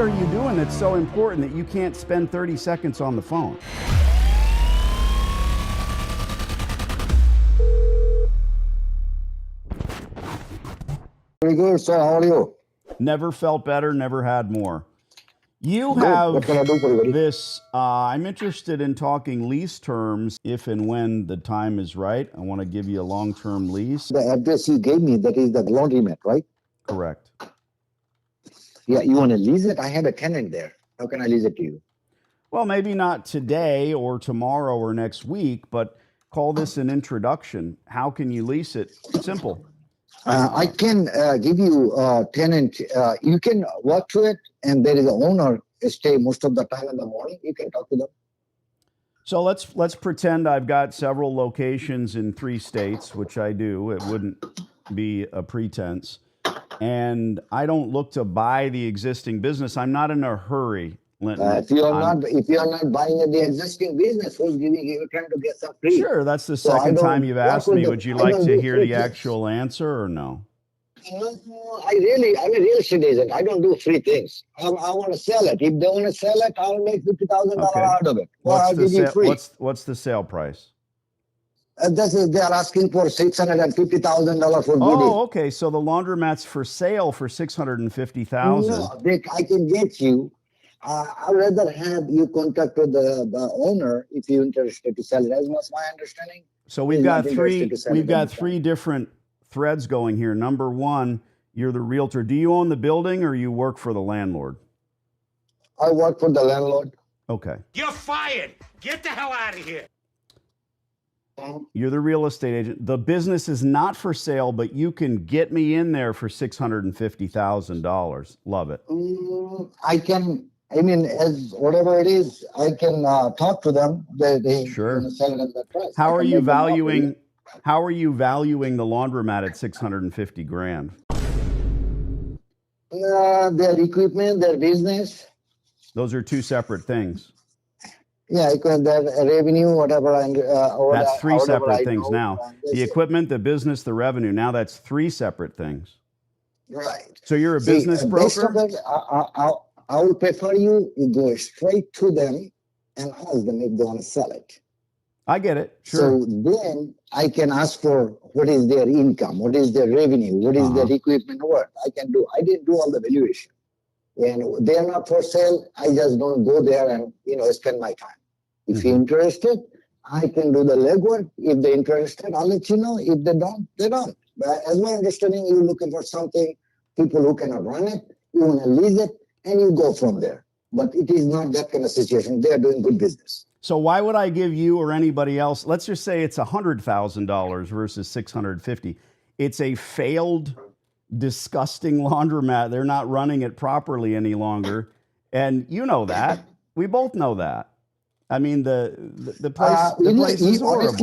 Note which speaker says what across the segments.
Speaker 1: are you doing that's so important that you can't spend 30 seconds on the phone?
Speaker 2: Very good, sir. How are you?
Speaker 1: Never felt better, never had more. You
Speaker 2: Good.
Speaker 1: have
Speaker 2: What can I do for you, buddy?
Speaker 1: this, I'm interested in talking lease terms if and when the time is right. I want to give you a long-term lease.
Speaker 2: The address you gave me, that is the laundromat, right?
Speaker 1: Correct.
Speaker 2: Yeah, you want to lease it? I have a tenant there. How can I lease it to you?
Speaker 1: Well, maybe not today or tomorrow or next week, but call this an introduction. How can you lease it? Simple.
Speaker 2: I can give you a tenant. You can walk to it, and there is an owner stay most of the time in the morning. You can talk to them.
Speaker 1: So let's pretend I've got several locations in 3 states, which I do. It wouldn't be a pretense. And I don't look to buy the existing business. I'm not in a hurry, Linton.
Speaker 2: If you are not buying the existing business, who's giving you? You're trying to get some free.
Speaker 1: Sure, that's the second time you've asked me. Would you like to hear the actual answer or no?
Speaker 2: No, I'm a real estate agent. I don't do free things. I want to sell it. If they want to sell it, I'll make $50,000 out of it. Or I'll give you free.
Speaker 1: What's the sale price?
Speaker 2: They are asking for $650,000 for body.
Speaker 1: Oh, okay. So the laundromat's for sale for $650,000.
Speaker 2: No, I can get you. I'd rather have you contact with the owner if you're interested to sell it. As much my understanding.
Speaker 1: So we've got three different threads going here. Number one, you're the realtor. Do you own the building or you work for the landlord?
Speaker 2: I work for the landlord.
Speaker 1: Okay.
Speaker 3: You're fired. Get the hell out of here.
Speaker 1: You're the real estate agent. The business is not for sale, but you can get me in there for $650,000. Love it.
Speaker 2: As whatever it is, I can talk to them. They
Speaker 1: sure.
Speaker 2: Sell it at that price.
Speaker 1: How are you valuing the laundromat at $650,000?
Speaker 2: Their equipment, their business.
Speaker 1: Those are 2 separate things.
Speaker 2: Yeah, their revenue, whatever.
Speaker 1: That's 3 separate things now. The equipment, the business, the revenue. Now that's 3 separate things.
Speaker 2: Right.
Speaker 1: So you're a business broker?
Speaker 2: I would prefer you go straight to them and ask them if they want to sell it.
Speaker 1: I get it. Sure.
Speaker 2: So then I can ask for what is their income, what is their revenue, what is their equipment worth. I didn't do all the valuation. And they are not for sale. I just don't go there and spend my time. If you're interested, I can do the legwork. If they're interested, I'll let you know. If they don't, they don't. But as my understanding, you're looking for something, people who cannot run it, you want to lease it, and you go from there. But it is not that kind of situation. They are doing good business.
Speaker 1: So why would I give you or anybody else, let's just say it's $100,000 versus $650,000. It's a failed, disgusting laundromat. They're not running it properly any longer. And you know that. We both know that. I mean, the place is horrible.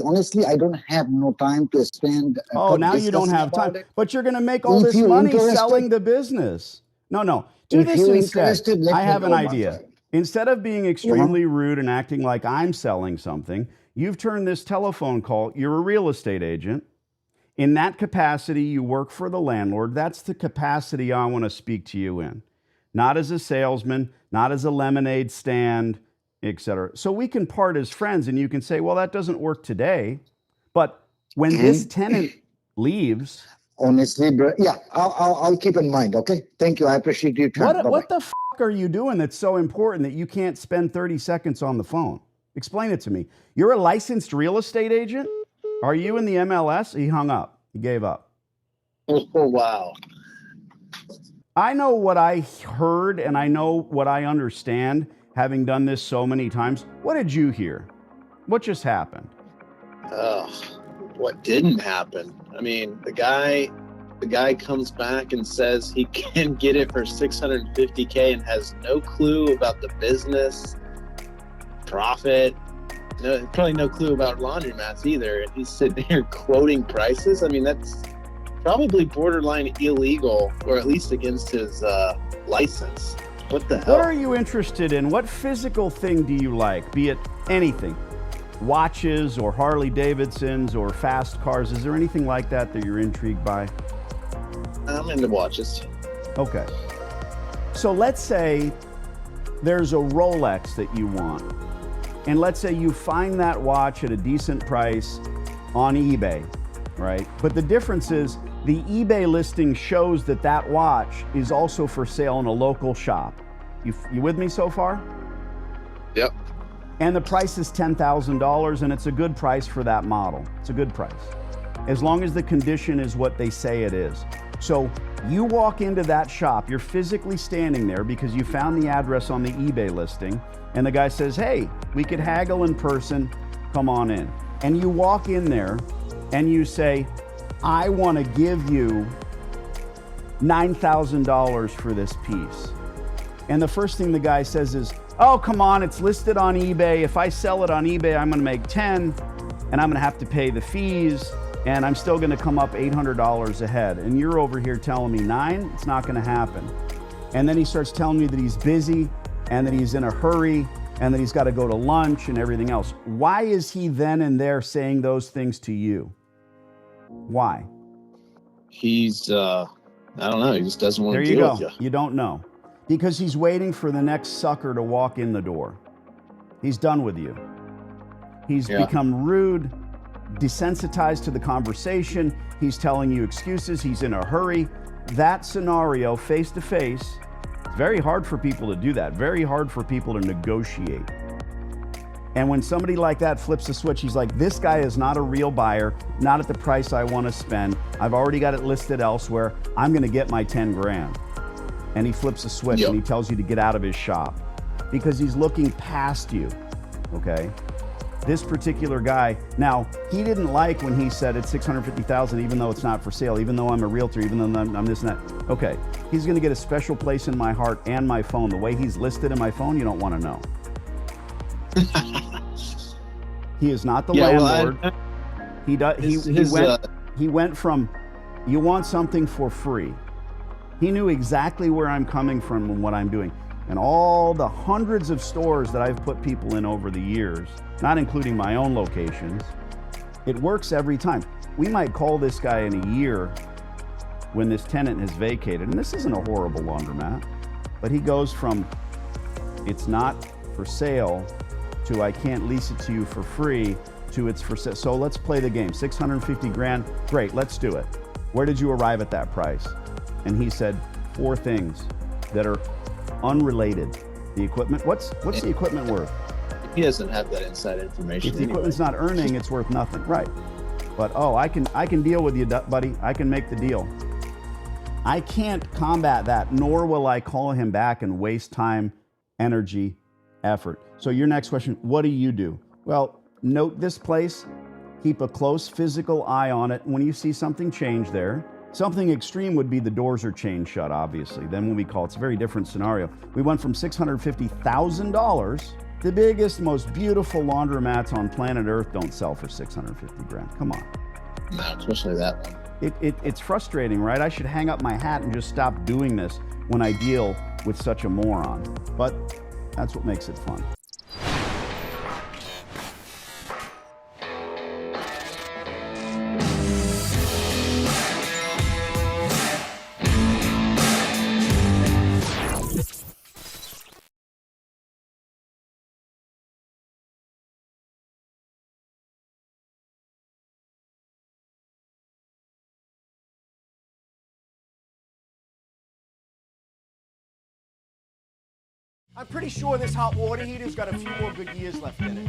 Speaker 2: Honestly, I don't have no time to spend.
Speaker 1: Oh, now you don't have time. But you're going to make all this money selling the business. No. Do this instead. I have an idea. Instead of being extremely rude and acting like I'm selling something, you've turned this telephone call. You're a real estate agent. In that capacity, you work for the landlord. That's the capacity I want to speak to you in. Not as a salesman, not as a lemonade stand, etc. So we can part as friends and you can say, well, that doesn't work today. But when this tenant leaves...
Speaker 2: Honestly, bro, yeah, I'll keep in mind, okay? Thank you. I appreciate your time.
Speaker 1: What the f*** are you doing that's so important that you can't spend 30 seconds on the phone? Explain it to me. You're a licensed real estate agent? Are you in the MLS? He hung up. He gave up.
Speaker 2: Oh, wow.
Speaker 1: I know what I heard and I know what I understand, having done this so many times. What did you hear? What just happened?
Speaker 4: What didn't happen? I mean, the guy comes back and says he can get it for $650K and has no clue about the business, profit, probably no clue about laundromats either. And he's sitting here quoting prices. I mean, that's probably borderline illegal, or at least against his license. What the hell?
Speaker 1: What are you interested in? What physical thing do you like? Be it anything. Watches or Harley Davidsons or fast cars. Is there anything like that you're intrigued by?
Speaker 4: I'm into watches.
Speaker 1: Okay. So let's say there's a Rolex that you want. And let's say you find that watch at a decent price on eBay, right? But the difference is the eBay listing shows that that watch is also for sale in a local shop. You with me so far?
Speaker 4: Yep.
Speaker 1: And the price is $10,000, and it's a good price for that model. It's a good price, as long as the condition is what they say it is. So you walk into that shop, you're physically standing there because you found the address on the eBay listing, and the guy says, hey, we could haggle in person, come on in. And you walk in there and you say, I want to give you $9,000 for this piece. And the first thing the guy says is, oh, come on, it's listed on eBay. If I sell it on eBay, I'm going to make 10, and I'm going to have to pay the fees, and I'm still going to come up $800 ahead. And you're over here telling me 9? It's not going to happen. And then he starts telling me that he's busy and that he's in a hurry and that he's got to go to lunch and everything else. Why is he then and there saying those things to you? Why?
Speaker 4: He's, I don't know. He just doesn't want to
Speaker 1: deal
Speaker 4: with you.
Speaker 1: You don't know. Because he's waiting for the next sucker to walk in the door. He's done with you. He's become rude, desensitized to the conversation. He's telling you excuses. He's in a hurry. That scenario, face to face, it's very hard for people to do that. Very hard for people to negotiate. And when somebody like that flips a switch, he's like, this guy is not a real buyer, not at the price I want to spend. I've already got it listed elsewhere. I'm going to get my 10 grand. And he flips a switch and he tells you to get out of his shop because he's looking past you, okay? This particular guy, now, he didn't like when he said it's $650,000 even though it's not for sale, even though I'm a realtor, even though I'm this and that. Okay, he's gonna get a special place in my heart and my phone. The way he's listed in my phone, you don't wanna know. He is not the landlord. He went from, you want something for free. He knew exactly where I'm coming from and what I'm doing. And all the hundreds of stores that I've put people in over the years, not including my own locations, it works every time. We might call this guy in a year when this tenant has vacated, and this isn't a horrible laundromat, but he goes from it's not for sale to I can't lease it to you for free to it's for sale. So let's play the game. 650 grand, great, let's do it. Where did you arrive at that price? And he said 4 things that are unrelated. The equipment, what's the equipment worth?
Speaker 4: He doesn't have that inside information.
Speaker 1: If the equipment's not earning, it's worth nothing, right? But oh, I can deal with you, buddy. I can make the deal. I can't combat that, nor will I call him back and waste time, energy, effort. So your next question, what do? Well, note this place, keep a close physical eye on it. When you see something change there, something extreme would be the doors are chained shut, obviously. Then when we call, it's a very different scenario. We went from $650,000. The biggest, most beautiful laundromats on planet Earth don't sell for 650 grand. Come on.
Speaker 4: No, especially that one.
Speaker 1: It's frustrating, right? I should hang up my hat and just stop doing this when I deal with such a moron. But that's what makes it fun.
Speaker 5: I'm pretty sure this hot water heater's got a few more good years left in it.